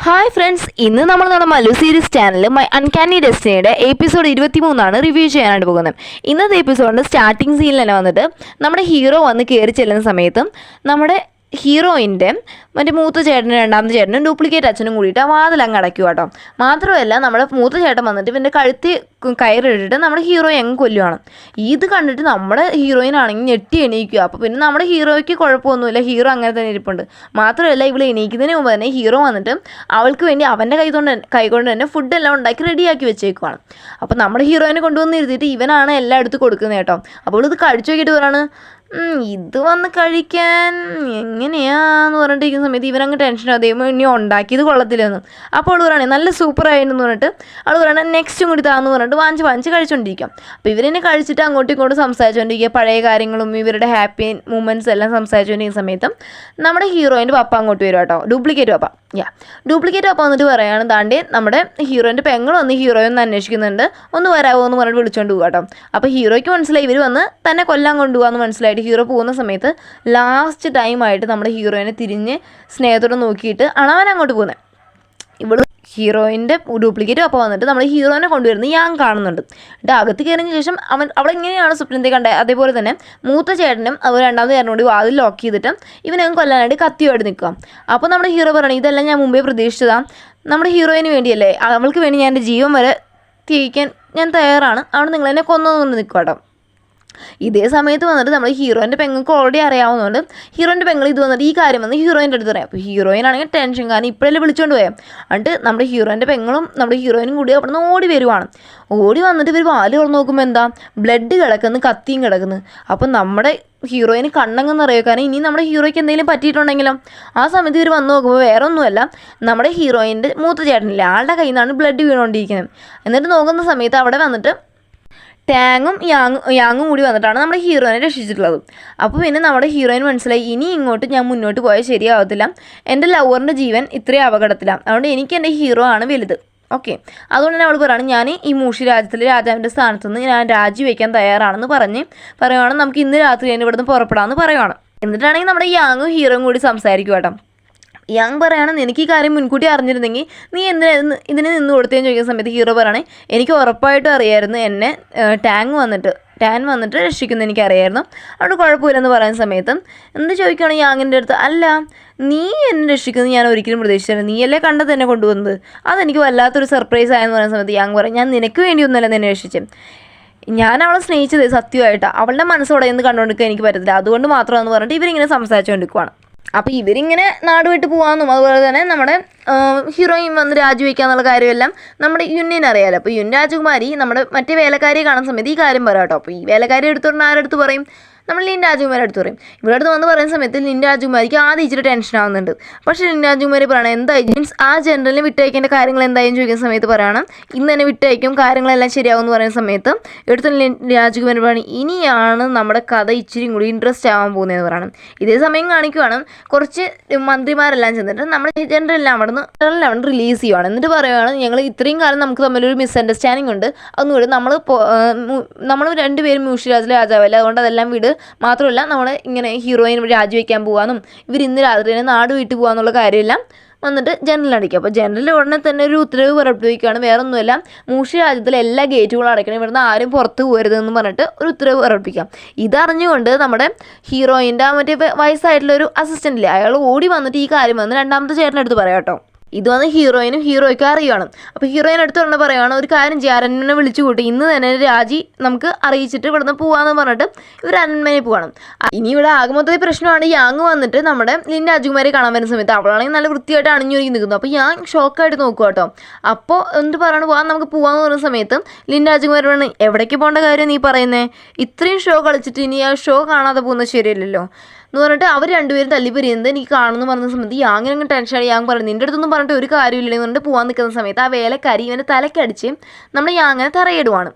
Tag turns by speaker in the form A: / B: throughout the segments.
A: Hi friends, ഇന്ന് നമ്മൾ നമ്മുടെ Mallu series channel my uncanny ഡെസ്റ്റിനിയുടെ എപ്പിസോഡ് 23 റിവ്യൂ ചെയ്യാനായിട്ട് പോകുന്നത്. ഇന്നത്തെ എപ്പിസോഡിൻ്റെ സ്റ്റാർട്ടിംഗ് സീനിൽ തന്നെ വന്നിട്ട് നമ്മുടെ ഹീറോ വന്ന് കയറി ചെല്ലുന്ന സമയത്തും നമ്മുടെ ഹീറോയിൻ്റെ മറ്റേ മൂത്ത ചേട്ടനും രണ്ടാമത്തെ ചേട്ടനും ഡ്യൂപ്ലിക്കേറ്റ് അച്ഛനും കൂടിയിട്ട് ആ വാതിലങ്ങ് അടയ്ക്കുക കേട്ടോ. മാത്രമല്ല നമ്മുടെ മൂത്ത ചേട്ടൻ വന്നിട്ട് ഇവൻ്റെ കഴുത്തി കയറിയിട്ടിട്ട് നമ്മുടെ ഹീറോയെ അങ്ങ് കൊല്ലുവാണ്. ഇത് കണ്ടിട്ട് നമ്മുടെ ഹീറോയിനാണെങ്കിൽ ഞെട്ടി എണീക്കുക. അപ്പോൾ പിന്നെ നമ്മുടെ ഹീറോയ്ക്ക് കുഴപ്പമൊന്നുമില്ല, ഹീറോ അങ്ങനെ തന്നെ ഇരിപ്പുണ്ട്. മാത്രമല്ല ഇവിടെ എണീക്കുന്നതിന് മുമ്പ് തന്നെ ഹീറോ വന്നിട്ട് അവൾക്ക് വേണ്ടി അവൻ്റെ കൈകൊണ്ട് തന്നെ ഫുഡെല്ലാം ഉണ്ടാക്കി റെഡിയാക്കി വെച്ചേക്കുവാണ്. അപ്പോൾ നമ്മുടെ ഹീറോയിനെ കൊണ്ടുവന്ന് ഇരുത്തിയിട്ട് ഇവനാണ് എല്ലാം എടുത്ത് കൊടുക്കുന്നത് കേട്ടോ. അപ്പോൾ ഇത് കഴിച്ചു നോക്കിയിട്ട് പറയാണ്, ഇത് വന്ന് കഴിക്കാൻ എങ്ങനെയാന്ന് പറഞ്ഞിട്ടിരിക്കുന്ന സമയത്ത് ഇവനങ്ങ് ടെൻഷൻ അതേമോ ഇനി ഉണ്ടാക്കിയത് കൊള്ളത്തില്ലെന്ന്. അപ്പോൾ അവൾ പറയുകയാണെങ്കിൽ നല്ല സൂപ്പറായിരുന്നു പറഞ്ഞിട്ട് അവൾ പറയുകയാണെങ്കിൽ നെക്സ്റ്റും കൂടി താന്ന് പറഞ്ഞിട്ട് വാങ്ങിച്ച് കഴിച്ചുകൊണ്ടിരിക്കാം. അപ്പോൾ ഇവരെന്നെ കഴിച്ചിട്ട് അങ്ങോട്ടും ഇങ്ങോട്ടും സംസാരിച്ചുകൊണ്ടിരിക്കുക, പഴയ കാര്യങ്ങളും ഇവരുടെ ഹാപ്പി മൂമെൻറ്റ്സ് എല്ലാം സംസാരിച്ചുകൊണ്ടിരിക്കുന്ന സമയത്തും നമ്മുടെ ഹീറോയിൻ്റെ പപ്പ അങ്ങോട്ട് വരും കേട്ടോ, ഡ്യൂപ്ലിക്കേറ്റ് പപ്പ. ഡ്യൂപ്ലിക്കേറ്റ് പപ്പ വന്നിട്ട് പറയുകയാണ്, താണ്ടി നമ്മുടെ ഹീറോയിൻ്റെ പെങ്ങൾ വന്ന് ഹീറോയെ ഒന്ന് അന്വേഷിക്കുന്നുണ്ട്, ഒന്ന് വരാമോ എന്ന് പറഞ്ഞിട്ട് വിളിച്ചുകൊണ്ട് പോകുക കേട്ടോ. അപ്പോൾ ഹീറോയ്ക്ക് മനസ്സിലായി ഇവർ വന്ന് തന്നെ കൊല്ലാൻ കൊണ്ടുപോകാമെന്ന് മനസ്സിലായിട്ട് ഹീറോ പോകുന്ന സമയത്ത് ലാസ്റ്റ് ടൈമായിട്ട് നമ്മുടെ ഹീറോയിനെ തിരിഞ്ഞ് സ്നേഹത്തോടെ നോക്കിയിട്ട് അവൻ അങ്ങോട്ട് പോകുന്നത്. ഇവിടെ ഹീറോയിൻ്റെ ഡ്യൂപ്ലിക്കേറ്റ് അപ്പോൾ വന്നിട്ട് നമ്മൾ ഹീറോയിനെ കൊണ്ടുവരുന്നത് ഞാൻ കാണുന്നുണ്ട്. എന്നിട്ട് അകത്ത് കയറിയതിന് ശേഷം അവളെങ്ങനെയാണ് സ്വപ്നത്തെ കണ്ടത് അതേപോലെ തന്നെ മൂത്ത ചേട്ടനും അവർ രണ്ടാമത്തെ ചേട്ടനും കൂടി വാതിൽ ലോക്ക് ചെയ്തിട്ട് ഇവനങ്ങ് കൊല്ലാനായിട്ട് കത്തിയോട് നിൽക്കുക. അപ്പോൾ നമ്മുടെ ഹീറോ പറയണം, ഇതെല്ലാം ഞാൻ മുമ്പേ പ്രതീക്ഷിച്ചതാണ്, നമ്മുടെ ഹീറോയിന് വേണ്ടിയല്ലേ, അവൾക്ക് വേണ്ടി ഞാൻ എൻ്റെ ജീവൻ വരെ തിരിക്കാൻ ഞാൻ തയ്യാറാണ്, അവിടെ നിങ്ങളെന്നെ കൊന്നതുകൊണ്ട് നിൽക്കുക കേട്ടോ. ഇതേ സമയത്ത് വന്നിട്ട് നമ്മൾ ഹീറോയിൻ്റെ പെങ്ങൾക്ക് ഓൾറെഡി അറിയാവുന്നതുകൊണ്ട് ഹീറോയിൻ്റെ പെങ്ങൾ ഇത് വന്നിട്ട് ഈ കാര്യം വന്ന് ഹീറോയിൻ്റെ അടുത്ത് പറയാം. അപ്പോൾ ഹീറോയിനാണെങ്കിൽ ടെൻഷൻ, കാരണം ഇപ്പോഴല്ലേ വിളിച്ചുകൊണ്ട് പോയാൽ. എന്നിട്ട് നമ്മുടെ ഹീറോയിൻ്റെ പെങ്ങളും നമ്മുടെ ഹീറോയിനും കൂടി അവിടെ നിന്ന് ഓടി വരുവാണ്. ഓടി വന്നിട്ട് ഇവർ വാല് തുറന്ന് നോക്കുമ്പോൾ എന്താ ബ്ലഡ് കിടക്കുന്നു, കത്തിയും കിടക്കുന്നു. അപ്പം നമ്മുടെ ഹീറോയിന് കണ്ണങ്ങെന്ന് അറിയുക, കാരണം ഇനി നമ്മുടെ ഹീറോയ്ക്ക് എന്തെങ്കിലും പറ്റിയിട്ടുണ്ടെങ്കിലും. ആ സമയത്ത് ഇവർ വന്ന് നോക്കുമ്പോൾ വേറെ ഒന്നുമല്ല, നമ്മുടെ ഹീറോയിൻ്റെ മൂത്ത ചേട്ടനില്ലേ ആളുടെ കയ്യിൽ നിന്നാണ് ബ്ലഡ് വീണുകൊണ്ടിരിക്കുന്നത്. എന്നിട്ട് നോക്കുന്ന സമയത്ത് അവിടെ വന്നിട്ട് ടാങ്ങും യാങ്ങും കൂടി വന്നിട്ടാണ് നമ്മുടെ ഹീറോയിനെ രക്ഷിച്ചിട്ടുള്ളത്. അപ്പോൾ പിന്നെ നമ്മുടെ ഹീറോയിന് മനസ്സിലായി ഇനി ഇങ്ങോട്ട് ഞാൻ മുന്നോട്ട് പോയാൽ ശരിയാവത്തില്ല, എൻ്റെ ലവറിൻ്റെ ജീവൻ ഇത്രയും അപകടത്തിലാണ്, അതുകൊണ്ട് എനിക്ക് എൻ്റെ ഹീറോ ആണ് വലുത്. ഓക്കെ, അതുകൊണ്ട് തന്നെ അവൾ പറയുകയാണ്, ഞാൻ ഈ മൂഷി രാജ്യത്തിലെ രാജാവിൻ്റെ സ്ഥാനത്ത് നിന്ന് ഞാൻ രാജിവെക്കാൻ തയ്യാറാണെന്ന് പറയുവാണ്. നമുക്ക് ഇന്ന് രാത്രി തന്നെ ഇവിടുന്ന് പുറപ്പെടാമെന്ന് പറയുവാണ്. എന്നിട്ടാണെങ്കിൽ നമ്മുടെ യാങ്ങും ഹീറോയും കൂടി സംസാരിക്കും കേട്ടോ. യാങ് പറയുകയാണ്, എനിക്ക് ഈ കാര്യം മുൻകൂട്ടി അറിഞ്ഞിരുന്നെങ്കിൽ നീ ഇതിന് നിന്ന് കൊടുത്തതെന്ന് ചോദിക്കുന്ന സമയത്ത് ഹീറോ പറയണേ, എനിക്ക് ഉറപ്പായിട്ടും അറിയായിരുന്നു എന്നെ ടാൻ വന്നിട്ട് രക്ഷിക്കുന്നത് എനിക്കറിയായിരുന്നു, അവിടെ കുഴപ്പമില്ലെന്ന് പറയുന്ന സമയത്ത് എന്ത് ചോദിക്കുകയാണ് യാങ്ങിൻ്റെ അടുത്ത്, അല്ല നീ എന്നെ രക്ഷിക്കുന്നത് ഞാൻ ഒരിക്കലും പ്രതീക്ഷിച്ചില്ല, നീയല്ലേ കണ്ടത് എന്നെ കൊണ്ടുവന്നത്, അതെനിക്ക് വല്ലാത്തൊരു സർപ്രൈസ് ആയെന്ന് പറയുന്ന സമയത്ത് യാങ് പറയും, ഞാൻ നിനക്ക് വേണ്ടിയൊന്നുമല്ല നിന്നെ രക്ഷിച്ചത്, ഞാൻ അവളെ സ്നേഹിച്ചത് സത്യമായിട്ടാണ്, അവളുടെ മനസ്സോടെയെന്ന് കണ്ടുകൊണ്ടിരിക്കാൻ എനിക്ക് പറ്റത്തില്ല, അതുകൊണ്ട് മാത്രമാണെന്ന് പറഞ്ഞിട്ട് ഇവരിങ്ങനെ സംസാരിച്ചുകൊണ്ടിരിക്കുവാണ്. അപ്പോൾ ഇവരിങ്ങനെ നാട് വിട്ട് പോകാമെന്നും അതുപോലെ തന്നെ നമ്മുടെ ഹീറോയിൻ വന്ന് രാജിവെക്കാന്നുള്ള കാര്യമെല്ലാം നമ്മുടെ യുന്നിന് അറിയാമല്ലോ. അപ്പോൾ യുൻ രാജകുമാരി നമ്മുടെ മറ്റേ വേലക്കാരിയെ കാണുന്ന സമയത്ത് ഈ കാര്യം പറയാം കേട്ടോ. അപ്പോൾ ഈ വേലക്കാരി എടുത്തുകൊണ്ട് ആരെടുത്ത് പറയും, നമ്മൾ ലിൻ രാജകുമാരി അടുത്ത് പറയും. ഇവിടെ അടുത്ത് വന്ന് പറയുന്ന സമയത്ത് ലിൻ രാജകുമാരിക്ക് ആദ്യം ഇച്ചിരി ടെൻഷൻ ആവുന്നുണ്ട്. പക്ഷേ ലിൻ രാജകുമാരി പറയണം, എന്തായി മീൻസ് ആ ജനറലിന് വിട്ടയക്കേണ്ട കാര്യങ്ങൾ എന്തായും ചോദിക്കുന്ന സമയത്ത് പറയണം, ഇന്ന് തന്നെ വിട്ടയക്കും, കാര്യങ്ങളെല്ലാം ശരിയാവുമെന്ന് പറയുന്ന സമയത്ത് എടുത്ത് ലിൻ രാജകുമാരി പറയണം, ഇനിയാണ് നമ്മുടെ കഥ ഇച്ചിരി കൂടി ഇൻട്രസ്റ്റ് ആവാൻ പോകുന്നതെന്ന് പറയണം. ഇതേ സമയം കാണിക്കുവാണ് കുറച്ച് മന്ത്രിമാരെല്ലാം ചെന്നിട്ട് നമ്മുടെ ജനറലെല്ലാം അവിടെ നിന്ന് റിലീസ് ചെയ്യുവാണ്. എന്നിട്ട് പറയുകയാണ്, ഞങ്ങൾ ഇത്രയും കാലം നമുക്ക് തമ്മിലൊരു മിസ്അണ്ടർസ്റ്റാൻഡിങ് ഉണ്ട്, അതൊന്നുകൂടി നമ്മൾ രണ്ടുപേരും മൂഷി രാജാവല്ല, അതുകൊണ്ട് അതെല്ലാം വിട്, മാത്രമല്ല നമ്മൾ ഇങ്ങനെ ഹീറോയിൻ രാജിവെക്കാൻ പോകാമെന്നും ഇവർ ഇന്ന് രാത്രി തന്നെ നാട് വിട്ടു പോകാമെന്നുള്ള കാര്യമെല്ലാം വന്നിട്ട് ജനറലടിക്കുക. അപ്പോൾ ജനറൽ ഉടനെ തന്നെ ഒരു ഉത്തരവ് പുറപ്പെടുവിക്കുകയാണ്, വേറെ ഒന്നുമില്ല, മൂഷി രാജ്യത്തിലെ എല്ലാ ഗേറ്റുകളും അടയ്ക്കണം, ഇവിടുന്ന് ആരും പുറത്ത് പോകരുതെന്ന് പറഞ്ഞിട്ട് ഒരു ഉത്തരവ് പുറപ്പെടുവിക്കാം. ഇതറിഞ്ഞുകൊണ്ട് നമ്മുടെ ഹീറോയിൻ്റെ മറ്റേ വയസ്സായിട്ടുള്ള ഒരു അസിസ്റ്റൻ്റ് ഇല്ലേ, അയാൾ ഓടി വന്നിട്ട് ഈ കാര്യം വന്ന് രണ്ടാമത്തെ ചേട്ടനെടുത്ത് പറയാം കേട്ടോ. ഇത് വന്ന് ഹീറോയിനും ഹീറോയ്ക്കും അറിയുവാണ്. അപ്പോൾ ഹീറോയിൻ അടുത്ത് കൊണ്ട് പറയുകയാണ്, ഒരു കാര്യം ചെയ്യാൻ അരന്മനെ വിളിച്ചു കൂട്ടി ഇന്ന് തന്നെ രാജി നമുക്ക് അറിയിച്ചിട്ട് ഇവിടുന്ന് പോകാമെന്ന് പറഞ്ഞിട്ട് ഇവർ അരന്മനെ പോകണം. ഇനി ഇവിടെ ആകെ മൊത്തത്തിൽ പ്രശ്നമാണ്, യാങ് വന്നിട്ട് നമ്മുടെ ലിൻ രാജകുമാരി കാണാൻ വരുന്ന സമയത്ത് അവളാണെങ്കിൽ നല്ല വൃത്തിയായിട്ട് അണിഞ്ഞൊരുങ്ങി നിൽക്കുന്നു. അപ്പോൾ യാങ് ഷോക്കായിട്ട് നോക്കുക കേട്ടോ. അപ്പോൾ എന്ത് പറയണം, നമുക്ക് പോകാമെന്ന് പറയുന്ന സമയത്ത് ലിൻ രാജകുമാരി പറഞ്ഞു, എവിടേക്ക് പോകേണ്ട കാര്യം നീ പറയുന്നേ, ഇത്രയും ഷോ കളിച്ചിട്ട് ഇനി ആ ഷോ കാണാതെ പോകുന്നത് ശരിയല്ലല്ലോ എന്ന് പറഞ്ഞിട്ട് അവർ രണ്ടുപേരും തല്ലിപ്പിരിയുന്നത് എനിക്ക് കാണുമെന്ന് പറഞ്ഞ സമയത്ത് യാങ്ങിനങ്ങ് ടെൻഷനായി. യാങ് പറഞ്ഞു, നിൻ്റെ അടുത്തൊന്നും പറഞ്ഞിട്ട് ഒരു കാര്യമില്ലെന്ന് പറഞ്ഞിട്ട് പോകാൻ നിൽക്കുന്ന സമയത്ത് ആ വേലക്കാരി ഇവൻ്റെ തലക്കടിച്ച് നമ്മൾ യാങ്ങിനെ തറയിടുവാണ്.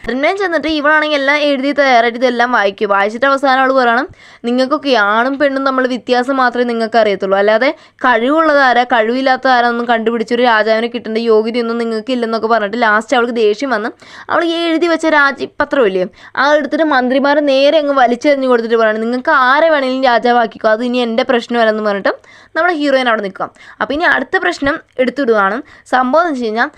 A: അരണ്മേൻ ചെന്നിട്ട് ഇവളാണെങ്കിൽ എല്ലാം എഴുതി തയ്യാറായിട്ട് ഇതെല്ലാം വായിക്കും. വായിച്ചിട്ട് അവസാനം അവൾ പറയണം, നിങ്ങൾക്കൊക്കെ ആണും പെണ്ണും നമ്മൾ വ്യത്യാസം മാത്രമേ നിങ്ങൾക്ക് അറിയത്തുള്ളൂ, അല്ലാതെ കഴിവുള്ളതാരാ കഴിവില്ലാത്ത ആരാന്നൊന്നും കണ്ടുപിടിച്ചൊരു രാജാവിനെ കിട്ടേണ്ട യോഗ്യതയൊന്നും നിങ്ങൾക്ക് ഇല്ലെന്നൊക്കെ പറഞ്ഞിട്ട് ലാസ്റ്റ് അവൾക്ക് ദേഷ്യം വന്ന് അവൾ ഈ എഴുതി വെച്ച രാജിപത്രമില്ലേ ആ എടുത്തിട്ട് മന്ത്രിമാരെ നേരെ അങ്ങ് വലിച്ചെറിഞ്ഞ് കൊടുത്തിട്ട് പറയണം, നിങ്ങൾക്ക് ആരെ വേണമെങ്കിലും രാജാവാക്കിക്കോ, അത് ഇനി എൻ്റെ പ്രശ്നമല്ലെന്ന് പറഞ്ഞിട്ട് നമ്മുടെ ഹീറോയിൻ അവിടെ നിൽക്കാം. അപ്പോൾ ഇനി അടുത്ത പ്രശ്നം എടുത്തിടുകയാണ്. സംഭവം എന്ന് വെച്ച് കഴിഞ്ഞാൽ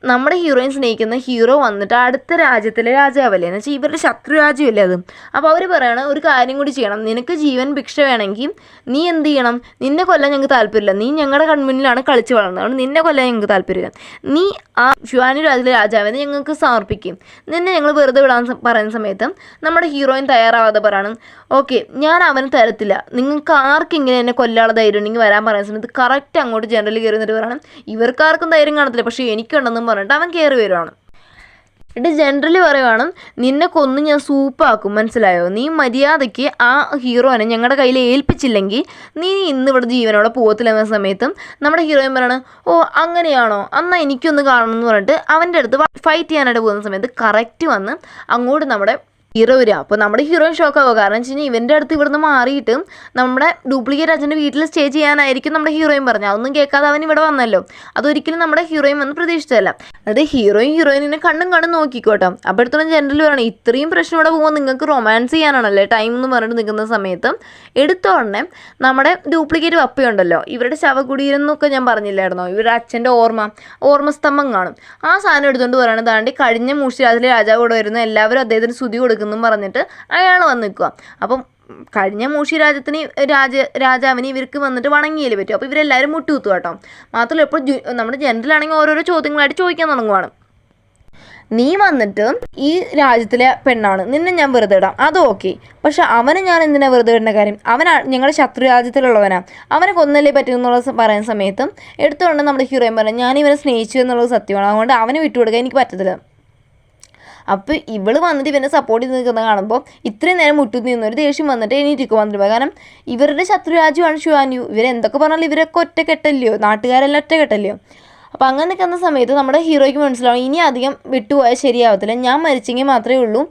A: നമ്മുടെ ഹീറോയിൻ സ്നേഹിക്കുന്ന ഹീറോ വന്നിട്ട് അടുത്ത രാജ്യത്തിലെ രാജാവല്ലേ, എന്ന് വെച്ചാൽ ഇവരുടെ ശത്രു രാജ്യമല്ലേ അത്. അപ്പോൾ അവർ പറയണം, ഒരു കാര്യം കൂടി ചെയ്യണം, നിനക്ക് ജീവൻ ഭിക്ഷ വേണമെങ്കിൽ നീ എന്ത് ചെയ്യണം, നിന്നെ കൊല്ലാൻ ഞങ്ങൾക്ക് താല്പര്യമില്ല, നീ ഞങ്ങളുടെ കൺമുന്നിലാണ് കളിച്ച് വളർന്നത്, അതുകൊണ്ട് നിന്നെ കൊല്ലാൻ ഞങ്ങൾക്ക് താല്പര്യമില്ല, നീ ആ ഷ്വാനി രാജ്യത്തിലെ രാജാവിനെ ഞങ്ങൾക്ക് സമർപ്പിക്കും, നിന്നെ ഞങ്ങൾ വെറുതെ വിടാൻ പറയുന്ന സമയത്ത് നമ്മുടെ ഹീറോയിൻ തയ്യാറാവാതെ പറയണം, ഓക്കെ ഞാൻ അവന് തരത്തില്ല, നിങ്ങൾക്ക് ആർക്കെങ്കിലും എന്നെ കൊല്ലാനുള്ള ധൈര്യം ഉണ്ടെങ്കിൽ വരാൻ പറയുന്ന സമയത്ത് കറക്റ്റ് അങ്ങോട്ട് ജനറൽ കയറി എന്നിട്ട് പറയണം, ഇവർക്കാർക്കും ധൈര്യം കാണത്തില്ല പക്ഷേ എനിക്കുണ്ടെന്നും പറഞ്ഞിട്ട് അവൻ കയറി വരുവാണ്. എന്നിട്ട് ജനറലി പറയുവാണ്, നിന്നെ കൊന്ന് ഞാൻ സൂപ്പാക്കും, മനസ്സിലായോ, നീ മര്യാദയ്ക്ക് ആ ഹീറോനെ ഞങ്ങളുടെ കയ്യിൽ ഏൽപ്പിച്ചില്ലെങ്കിൽ നീ ഇന്ന് ഇവിടെ ജീവനോടെ പോകത്തില്ലെന്ന സമയത്തും നമ്മുടെ ഹീറോയിൻ പറയണം, ഓ അങ്ങനെയാണോ, എന്നാൽ എനിക്കൊന്ന് കാണണം എന്ന് പറഞ്ഞിട്ട് അവൻ്റെ അടുത്ത് ഫൈറ്റ് ചെയ്യാനായിട്ട് പോകുന്ന സമയത്ത് കറക്റ്റ് വന്ന് അങ്ങോട്ട് നമ്മുടെ ഹീറോ വരിക. അപ്പോൾ നമ്മുടെ ഹീറോയിൻ ഷോക്കാവുക, കാരണം വെച്ച് കഴിഞ്ഞാൽ ഇവൻ്റെ അടുത്ത് ഇവിടുന്ന് മാറിയിട്ട് നമ്മുടെ ഡ്യൂപ്ലിക്കേറ്റ് അച്ഛൻ്റെ വീട്ടിൽ സ്റ്റേ ചെയ്യാനായിരിക്കും നമ്മുടെ ഹീറോയിൻ പറഞ്ഞു. അതൊന്നും കേൾക്കാതെ അവൻ ഇവിടെ വന്നല്ലോ, അതൊരിക്കലും നമ്മുടെ ഹീറോയിൻ വന്ന് പ്രതീക്ഷിച്ചതല്ല. അത് ഹീറോയിനെ കണ്ണും നോക്കിക്കോട്ടോ. അപ്പോൾ എടുത്തോളം ജനറൽ പറയണം, ഇത്രയും പ്രശ്നം ഇവിടെ പോകുമ്പോൾ നിങ്ങൾക്ക് റൊമാൻസ് ചെയ്യാനാണല്ലേ ടൈം എന്ന് പറഞ്ഞിട്ട് നിൽക്കുന്ന സമയത്ത് എടുത്തോടനെ നമ്മുടെ ഡ്യൂപ്ലിക്കേറ്റ് പപ്പയുണ്ടല്ലോ, ഇവരുടെ ശവകുടീരം എന്നൊക്കെ ഞാൻ പറഞ്ഞില്ലായിരുന്നോ, ഇവരുടെ അച്ഛൻ്റെ ഓർമ്മസ്തംഭം കാണും, ആ സാധനം എടുത്തുകൊണ്ട് പറയുന്നത് താണ്ടി കഴിഞ്ഞ മൂഷിരാജിലെ രാജാവ് ഇവിടെ വരുന്ന എല്ലാവരും അദ്ദേഹത്തിന് സ്തുതി കൊടുക്കുന്നു പറഞ്ഞിട്ട് അയാൾ വന്ന് നിൽക്കുക. അപ്പം കഴിഞ്ഞ മൂഷി രാജാവിന് ഇവർക്ക് വന്നിട്ട് വണങ്ങിയല്ലേ പറ്റും. അപ്പോൾ ഇവരെല്ലാവരും മുട്ടുകുത്തുക കേട്ടോ. മാത്രമല്ല ഇപ്പോൾ നമ്മുടെ ജനറലാണെങ്കിൽ ഓരോരോ ചോദ്യങ്ങളായിട്ട് ചോദിക്കാൻ തുടങ്ങുവാണ്, നീ വന്നിട്ട് ഈ രാജ്യത്തിലെ പെണ്ണാണ്, നിന്നെ ഞാൻ വെറുതെ ഇടാം, അത് ഓക്കെ, പക്ഷെ അവനെ ഞാൻ എന്തിനാണ് വെറുതെ ഇടേണ്ട കാര്യം, അവൻ ഞങ്ങളുടെ ശത്രു രാജ്യത്തിലുള്ളവനാണ്, അവനെ കൊന്നല്ലേ പറ്റുമെന്നുള്ളത് പറയുന്ന സമയത്തും എടുത്തുകൊണ്ട് നമ്മുടെ ഹീറോയിൻ പറഞ്ഞു, ഞാൻ ഇവനെ സ്നേഹിച്ചു എന്നുള്ളത് സത്യമാണ്, അതുകൊണ്ട് അവനെ വിട്ടുകൊടുക്കാൻ എനിക്ക് പറ്റത്തില്ല. അപ്പോൾ ഇവള് വന്നിട്ട് ഇവനെ സപ്പോർട്ട് ചെയ്ത് നിൽക്കുന്ന കാണുമ്പോൾ ഇത്രയും നേരം മുട്ടുത്തി നിന്നൊരു ദേഷ്യം വന്നിട്ട് എണീറ്റിക്കും വന്നിട്ട്, കാരണം ഇവരുടെ ശത്രു രാജ്യമാണ് ഷുവാന്യു, ഇവരെന്തൊക്കെ പറഞ്ഞാലും ഇവരൊക്കെ ഒറ്റക്കെട്ടല്ലയോ, നാട്ടുകാരെല്ലാം ഒറ്റക്കെട്ടല്ലയോ. അപ്പോൾ അങ്ങനെ നിൽക്കുന്ന സമയത്ത് നമ്മുടെ ഹീറോയ്ക്ക് മനസ്സിലാവും, ഇനി അധികം വിട്ടുപോയാൽ ശരിയാവത്തില്ല, ഞാൻ മരിച്ചെങ്കിൽ മാത്രമേ ഉള്ളൂ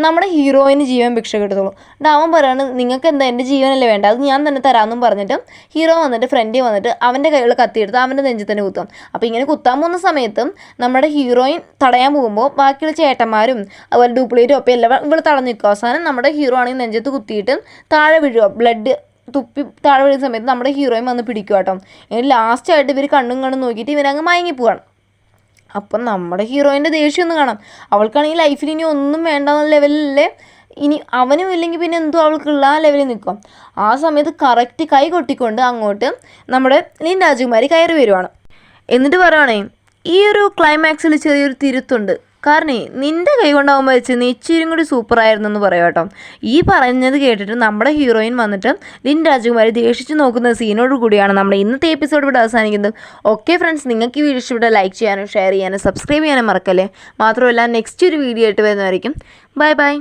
A: നമ്മുടെ ഹീറോയിന് ജീവൻ ഭിക്ഷ കിട്ടത്തുള്ളൂ. അവൻ പറയാണ്, നിങ്ങൾക്ക് എന്താ എൻ്റെ ജീവനല്ലേ വേണ്ട, അത് ഞാൻ തന്നെ തരാമെന്നും പറഞ്ഞിട്ട് ഹീറോ വന്നിട്ട് ഫ്രണ്ടിൽ വന്നിട്ട് അവൻ്റെ കൈകൾ കത്തിയെടുത്ത് അവൻ്റെ നെഞ്ചിൽ തന്നെ കുത്തും. അപ്പോൾ ഇങ്ങനെ കുത്താൻ പോകുന്ന സമയത്തും നമ്മുടെ ഹീറോയിൻ തടയാൻ പോകുമ്പോൾ ബാക്കിയുള്ള ചേട്ടന്മാരും അതുപോലെ ഡ്യൂപ്ലിക്കേറ്റും ഒപ്പം എല്ലാം ഇവിടെ തടഞ്ഞു നിൽക്കും. അവസാനം നമ്മുടെ ഹീറോ ആണെങ്കിൽ നെഞ്ചത്ത് കുത്തിയിട്ട് താഴെ വീഴുക, ബ്ലഡ് തുപ്പി താഴെ വീഴുന്ന സമയത്ത് നമ്മുടെ ഹീറോയിൻ വന്ന് പിടിക്കുക കേട്ടോ. ലാസ്റ്റായിട്ട് ഇവർ കണ്ണും നോക്കിയിട്ട് ഇവരങ്ങ് മയങ്ങിപ്പോവാണ്. അപ്പം നമ്മുടെ ഹീറോയിൻ്റെ ദേഷ്യം ഒന്ന് കാണാം, അവൾക്കാണെങ്കിൽ ലൈഫിൽ ഇനി ഒന്നും വേണ്ടെന്ന ലെവലിലല്ലേ, ഇനി അവനും ഇല്ലെങ്കിൽ പിന്നെ എന്തോ അവൾക്കുള്ള ആ ലെവലിൽ നിൽക്കും. ആ സമയത്ത് കറക്റ്റ് കൈ കൊട്ടിക്കൊണ്ട് അങ്ങോട്ട് നമ്മുടെ രാജകുമാരി കയറി വരുവാണ്. എന്നിട്ട് പറയുവാണേ, ഈ ഒരു ക്ലൈമാക്സിൽ ചെറിയൊരു തിരുത്തുണ്ട്, കാരണം നിൻ്റെ കൈ കൊണ്ടാകുമ്പോൾ വെച്ച് നീ ഇച്ചിരി കൂടി സൂപ്പറായിരുന്നു എന്ന് പറയാം കേട്ടോ. ഈ പറഞ്ഞത് കേട്ടിട്ട് നമ്മുടെ ഹീറോയിൻ വന്നിട്ട് രാജകുമാരി ദേഷിച്ച് നോക്കുന്ന സീനോട് കൂടിയാണ് നമ്മുടെ ഇന്നത്തെ എപ്പിസോഡ് ഇവിടെ അവസാനിക്കുന്നത്. ഓക്കെ ഫ്രണ്ട്സ്, നിങ്ങൾക്ക് ഈ വീഡിയോ ഇവിടെ ലൈക്ക് ചെയ്യാനും ഷെയർ ചെയ്യാനും സബ്സ്ക്രൈബ് ചെയ്യാനും മറക്കല്ലേ. മാത്രമല്ല നെക്സ്റ്റ് ഒരു വീഡിയോ ആയിട്ട് വരുന്നതായിരിക്കും. Bye bye.